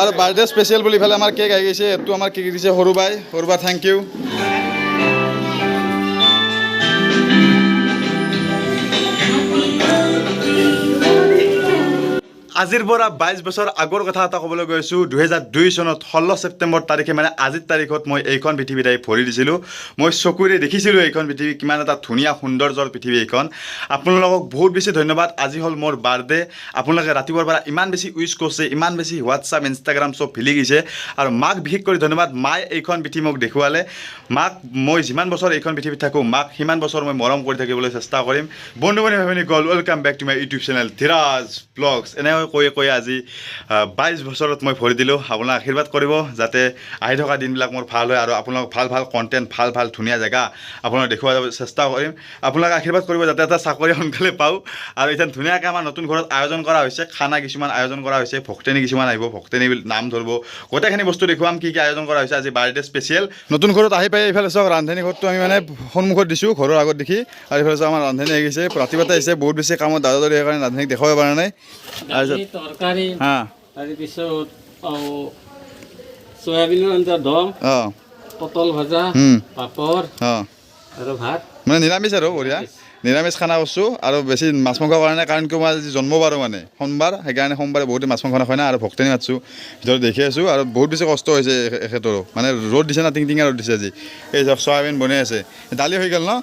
আৰু birthday special বুলি ফালে আমাৰ কেক আহি গৈছে এইটো আমাৰ কেক দিছে সৰু বাই থেংক ইউ আজিৰ পৰা 22 বছৰ আগৰ কথা এটা ক'বলৈ গৈছোঁ 2002 চনত 16 ছেপ্টেম্বৰ তাৰিখে মানে আজিৰ তাৰিখত মই এইখন পৃথিৱীত আহি ভৰি দিছিলোঁ মই চকুৰে দেখিছিলোঁ এইখন পৃথিৱী কিমান এটা ধুনীয়া সৌন্দৰ্যৰ পৃথিৱী এইখন আপোনালোকক বহুত বেছি ধন্যবাদ আজি হ'ল মোৰ বাৰ্থডে আপোনালোকে ৰাতিপুৱাৰ পৰা ইমান বেছি উইচ কৰিছে ইমান বেছি হোৱাটছআপ ইনষ্টাগ্ৰাম চব ফিলি গৈছে আৰু মাক বিশেষ কৰি ধন্যবাদ মায়ে এইখন পৃথিৱী মোক দেখুৱালে মাক মই যিমান বছৰ এইখন পৃথিৱীত থাকোঁ মাক সিমান বছৰ মই মৰম কৰি থাকিবলৈ চেষ্টা কৰিম বন্ধু বান্ধৱী গ'ল welcome back to my YouTube channel Dhiraj vlogs কৈ আজি 22 বছৰত মই ভৰি দিলোঁ আপোনাক আশীৰ্বাদ কৰিব যাতে আহি থকা দিনবিলাক মোৰ ভাল হয় আৰু আপোনালোক ভাল কণ্টেণ্ট ভাল ধুনীয়া জেগা আপোনাক দেখুৱাব চেষ্টা কৰিম আপোনাক আশীৰ্বাদ কৰিব যাতে এটা চাকৰি সোনকালে পাওঁ আৰু এতিয়া ধুনীয়াকৈ আমাৰ নতুন ঘৰত আয়োজন কৰা হৈছে খানা কিছুমান আয়োজন কৰা হৈছে ভক্তনী কিছুমান আহিব ভক্তনী নাম ধৰিব গোটেইখিনি বস্তু দেখুৱাম কি আয়োজন কৰা হৈছে আজি বাৰ্থডে স্পেচিয়েল নতুন ঘৰত আহি পাই এইফালে চাওক ৰান্ধনী ঘৰটো আমি মানে সন্মুখত দিছোঁ ঘৰৰ আগত দেখি আৰু এইফালে চাওক আমাৰ ৰান্ধনী আহি গৈছে ৰাতিপুৱাতে আহিছে বহুত বেছি কামত দাদা দৰি সেইকাৰণে ৰান্ধনীক দেখুৱাব পৰা নাই তৰকাৰী তাৰপিছত চয়াবিনৰ আঞ্জা দম পটল ভাজা পাপৰ আৰু ভাত মানে নিৰামিষ আৰু বঢ়িয়া নিৰামিষ খানা কৰিছোঁ আৰু বেছি মাছ মাংস কৰা নাই কাৰণ কিয় মই আজি জন্ম বাৰো মানে সোমবাৰ সেইকাৰণে সোমবাৰে বহুতে মাছ মাংস নাখায় না আৰু ভক্তনী মাতিছোঁ ভিতৰত দেখি আছোঁ আৰু বহুত বেছি কষ্ট হৈছে এখেতৰো মানে ৰ'দ দিছে না টিংটিঙা ৰ'দ দিছে আজি এই চাওক চয়াবিন বনাই আছে দালি হৈ গ'ল ন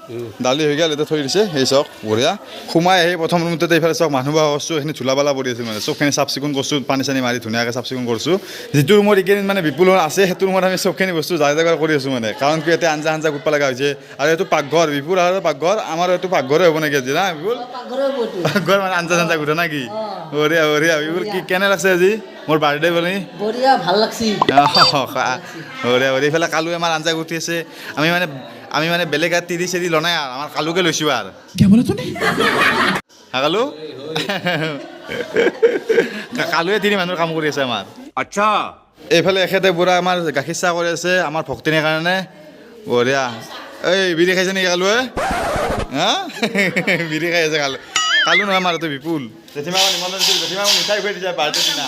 দালি হৈ গ'ল এতিয়া থৈ দিছে সেই চাওক বঢ়িয়া সোমাই আহি প্ৰথম ৰুমটোতে এইফালে চাওক মানুহ বাহ কৰিছোঁ সেইখিনি ঝোলা বালা পৰি আছিল মানে চবখিনি চাফ চিকুণ কৰিছোঁ পানী চানী মাৰি ধুনীয়াকৈ চাফ চিকুণ কৰিছোঁ যিটো ৰুমত এইকেইদিন মানে বিপুল আছে সেইটো ৰুমত আমি চবখিনি বস্তু জাগাৰ কৰি আছোঁ মানে কাৰণ কি এতিয়া আঞ্জা গোটব লগা হৈছে আৰু এইটো পাকঘৰ বিপুল আৰু পাকঘৰ আমাৰ এইটো পাকঘৰে হ'ব নেকি আজি না বিপুল পাকঘৰ মানে আঞ্জা গোটা না কি বঢ়িয়া বিপুল কি কেনে লাগছে আজি মোৰ বাৰ্থডে বুলি বঢ়িয়া ভাল লাগছি বঢ়িয়া এইফালে কালুৱে আমাৰ আঞ্জা গুটি আছে আমি মানে বেলেগ আৰু তিৰি চেৰি লনাই আৰু আমাৰ কালুকে লৈছোঁ আৰু কালু কালুৱে তিনি মানুহৰ কাম কৰি আছে আমাৰ আচ্ছা এইফালে এখেতে বুঢ়া আমাৰ গাখীৰ চাহ কৰি আছে আমাৰ ভক্তনীৰ কাৰণে বঢ়িয়া এই বিৰি খাইছে নেকি কালুৱে হা বিৰি খাই আছে কালু নহয় আমাৰ এইটো বিপুল জেঠিমাক নিমন্ত্ৰণ দিছিল জেঠিমাক মিঠাই খুৱাই দিছে বাৰ্থডে দিনা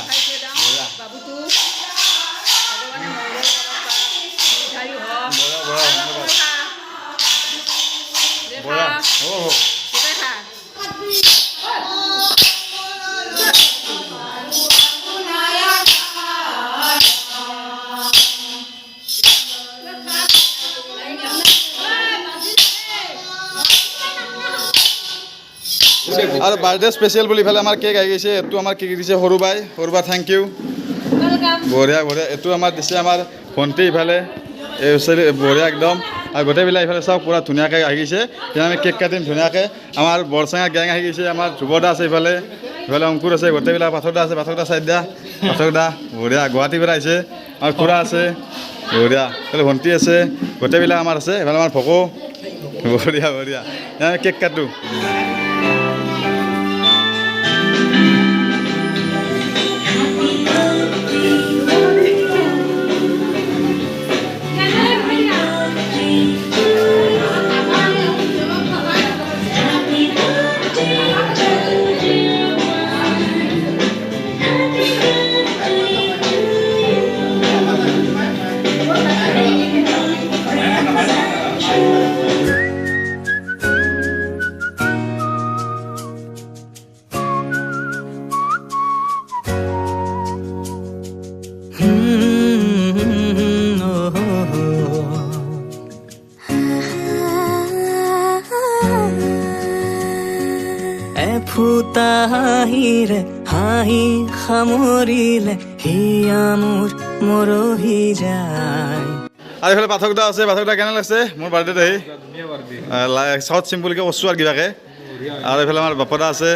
আৰু বাৰ্থডে স্পেচিয়েল বুলি ফালে আমাৰ কেক আহি গৈছে এইটো আমাৰ কেক দিছে সৰু বাই থেংক ইউ বঢ়িয়া এইটো আমাৰ দিছে আমাৰ ভণ্টি ইফালে এই বঢ়িয়া একদম আৰু গোটেইবিলাক ইফালে চাওক পূৰা ধুনীয়াকৈ আহি গৈছে এতিয়া আমি কেক কাটিম ধুনীয়াকৈ আমাৰ বৰচেঙা গেং আহি গৈছে আমাৰ ধ্ৰুৱদা আছে ইফালে অংকুৰ আছে গোটেইবিলাক পাথৰদা আছে পাথৰদা চাইড দা পাথৰদা বঢ়িয়া গুৱাহাটীৰ পৰা আহিছে আমাৰ খুৰা আছে বঢ়িয়া এইফালে ভণ্টি আছে গোটেইবিলাক আমাৰ আছে এইফালে আমাৰ ভকো বঢ়িয়া আমি কেক কাটো ফুটাহিৰে হাঁহি সামৰিলে হিয়া মোৰ মৰহি যায় আৰু এইফালে পাঠকদা আছে পাঠকদা কেনে লাগছে মোৰ বাৰ্থডেত আহি চাউথ চিম্পুলকৈ কৈছোঁ আৰু কিবাকৈ আৰু এইফালে আমাৰ বাপদা আছে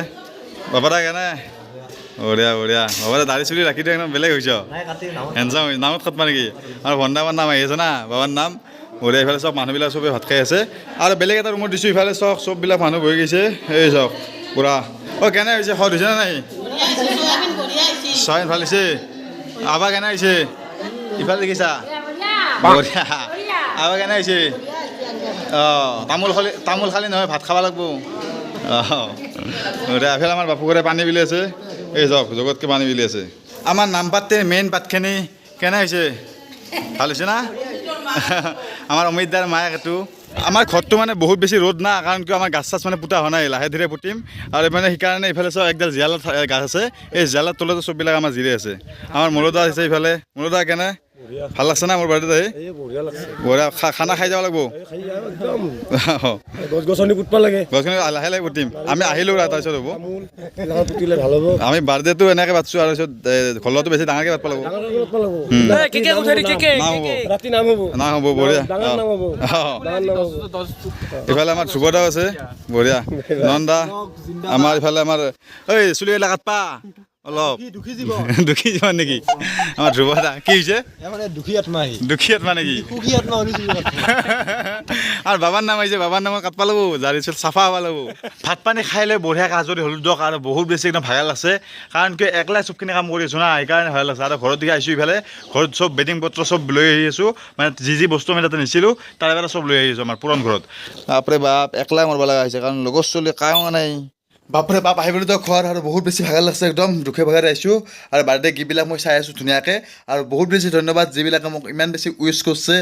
বাপদা কেনে বঢ়িয়া বাবাদা দাড়ি চুলি ৰাখি দিওঁ একদম বেলেগ হৈছে হেণ্ডচাম নামত খতমা নেকি আমাৰ ভণ্ডাবাৰ নাম আহি আছে না বাবাৰ নাম বঢ়িয়া ইফালে চব মানুহবিলাক চবেই ভাত খাই আছে আৰু বেলেগ এটা ৰুমত দিছোঁ ইফালে চাওক চববিলাক মানুহ বহি গৈছে এই চাওক পূৰা কেনে হৈছে সদ হৈছে নে নাই চয়াবিন ভাল হৈছে আবা কেনে হৈছে ইফালে দেখিছা বঢ়িয়া আবা কেনে হৈছে তামোল খালি নহয় ভাত খাব লাগিব বঢ়িয়া এফালে আমাৰ বাপুঘৰে পানী বিলি আছে এই যাওক জগতকে পানী মিলি আছে আমাৰ নাম পাতে মেইন পাতখিনি কেনে হৈছে ভাল হৈছে না আমাৰ অমিতদাৰ মায়েক এইটো আমাৰ ঘৰটো মানে বহুত বেছি ৰ'দ না কাৰণ কিয় আমাৰ গাছ চাছ মানে পুতা হোৱা নাই লাহে ধীৰে পুতিম আৰু মানে সেইকাৰণে এইফালে চব একডাল জিয়ালত গাছ আছে এই জিয়ালৰ তলতে চববিলাক আমাৰ জিৰে আছে আমাৰ মূলদা আছে এইফালে মূলদা কেনে ভাল লাগছে না মোৰ বাৰীত আহি বঢ়িয়া খানা খাই যাব লাগিব গছ-গছনি পুতব লাগে গছখিনি লাহে লাহে পুতিম আমি আহিলোঁ তাৰপিছত হ'ব পুতিলে ভাল হ'ব আমি বাৰ্থডেটো এনেকৈ পাতিছোঁ আৰু পিছত ঘৰতো বেছি ডাঙৰকৈ পাতিব লাগিব ৰাতি নাম হ'ব না হ'ব বঢ়িয়া ডাঙৰ নাম হ'ব ডাঙৰ নাম হ'ব ইফালে আমাৰ ধ্ৰুৱদাও আছে বঢ়িয়া নন্দা আমাৰ ইফালে আমাৰ ঐ চুলি এলেকাত পা অলপ দুখী জীৱন নেকি আমাৰ ধ্ৰুৱদা কি হৈছে দুখী আত্মা নেকি আৰু বাবাৰ নাম আহিছে বাবাৰ নামত কাটবা ল'ব জাৰি চুল চাফা হ'ব লাগিব ভাত পানী খাই লৈ বঢ়িয়াকৈ আজৰি হ'লোঁ দিয়ক আৰু বহুত বেছি একদম ভাল লাগছে কাৰণ কিয় একলাই চবখিনি কাম কৰি আছোঁ না সেইকাৰণে ভাল লাগছে আৰু ঘৰত দেখি আহিছোঁ ইফালে ঘৰত চব বেডিং পত্ৰ চব লৈ আহি আছোঁ মানে যি বস্তু আমি তাতে নিছিলোঁ তাৰে পৰা চব লৈ আহিছোঁ আমাৰ পুৰণ ঘৰত বাপৰে বাপ একলাই মৰব লগা হৈছে কাৰণ লগৰ চলি কাম নাই বাপৰে বাপ আহিবলৈ তো ঘৰ আৰু বহুত বেছি ভাল লাগছে একদম দুখে ভাগে আহিছোঁ আৰু বাৰ্থডে গিফ্টবিলাক মই চাই আছোঁ ধুনীয়াকৈ আৰু বহুত বেছি ধন্যবাদ যিবিলাকে মোক ইমান বেছি উইচ কৰিছে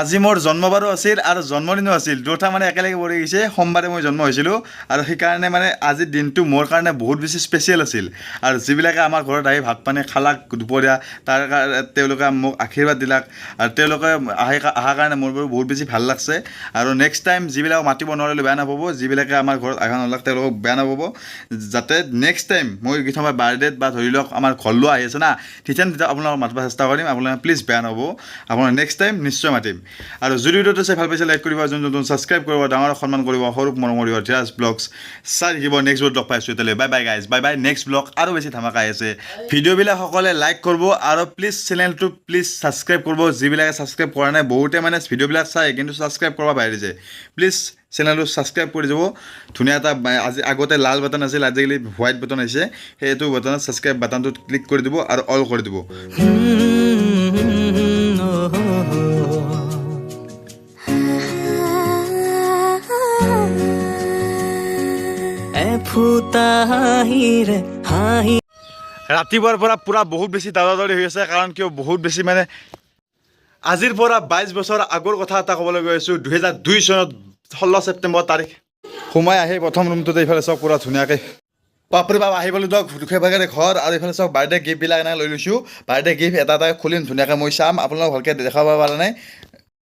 আজি মোৰ জন্মবাৰো আছিল আৰু জন্মদিনো আছিল দুটা মানে একেলগে পৰি গৈছে সোমবাৰে মই জন্ম হৈছিলোঁ আৰু সেইকাৰণে মানে আজিৰ দিনটো মোৰ কাৰণে বহুত বেছি স্পেচিয়েল আছিল আৰু যিবিলাকে আমাৰ ঘৰত আহি ভাত পানী খালাক দুপৰীয়া তাৰ কাৰণে তেওঁলোকে মোক আশীৰ্বাদ দিলাক আৰু তেওঁলোকে অহাৰ কাৰণে মোৰ বহুত বেছি ভাল লাগছে আৰু নেক্সট টাইম যিবিলাক মাতিব নোৱাৰিলোঁ বেয়া নাপাব যিবিলাকে আমাৰ ঘৰত অহা নলাক তেওঁলোকক বেয়া নাপাব যাতে নেক্সট টাইম মই কিছুমান বাৰ্থডেত বা ধৰি লওক আমাৰ ঘৰলৈ আহি আছে না তেতিয়া আপোনালোকক মাতিব চেষ্টা কৰিম আপোনালোকে প্লিজ বেয়া নহ'ব আপোনালোকে নেক্সট টাইম নিশ্চয় মাতিম আৰু যদি ভিডিঅ'টো চাই ভাল পাইছে লাইক কৰিব যোন যোন ছাবস্ক্ৰাইব কৰিব ডাঙৰক সন্মান কৰিব সৰুক মৰম কৰিব ধীৰাজ ব্লগছ চাই থাকিব নেক্সট ভিডিঅ'ত লগ পাইছোঁ এতিয়ালৈ bye bye guys bye bye next blog আৰু বেছি ধামাকা আহি আছে ভিডিঅ'বিলাক সকলোৱে লাইক কৰিব আৰু প্লিজ চেনেলটো প্লিজ ছাবস্ক্ৰাইব কৰিব যিবিলাকে ছাবস্ক্ৰাইব কৰা নাই বহুতে মানে ভিডিঅ'বিলাক চাই কিন্তু ছাবস্ক্ৰাইব কৰিব পাৰিছে প্লিজ চেনেলটো ছাবস্ক্ৰাইব কৰি যাব ধুনীয়া এটা আজি আগতে লাল বাটন আছিল আজিকালি হোৱাইট বাটন আহিছে সেইটো বাটনত ছাবস্ক্ৰাইব বাটনটোত ক্লিক কৰি দিব আৰু অল কৰি দিব ৰাতিপুৱাৰ পৰা পূৰা বহুত বেছি দাউৰি হৈ আছে কাৰণ কিয় বহুত বেছি মানে আজিৰ পৰা 22 বছৰ আগৰ কথা এটা ক'বলৈ গৈ আছোঁ 2002 চনত 16 ছেপ্টেম্বৰ তাৰিখ সোমাই আহি প্ৰথম ৰুমটোতে এইফালে চব পূৰা ধুনীয়াকৈ বাপৰে বাপ আহি পালোঁ দিয়ক দুখে ভাগেৰে ঘৰ আৰু এইফালে চব বাৰ্থডে গিফ্টবিলাক এনেকৈ লৈ লৈছোঁ বাৰ্থডে গিফ্ট এটা এটা খুলিম ধুনীয়াকৈ মই চাম আপোনালোকক ভালকৈ দেখাব পৰা নাই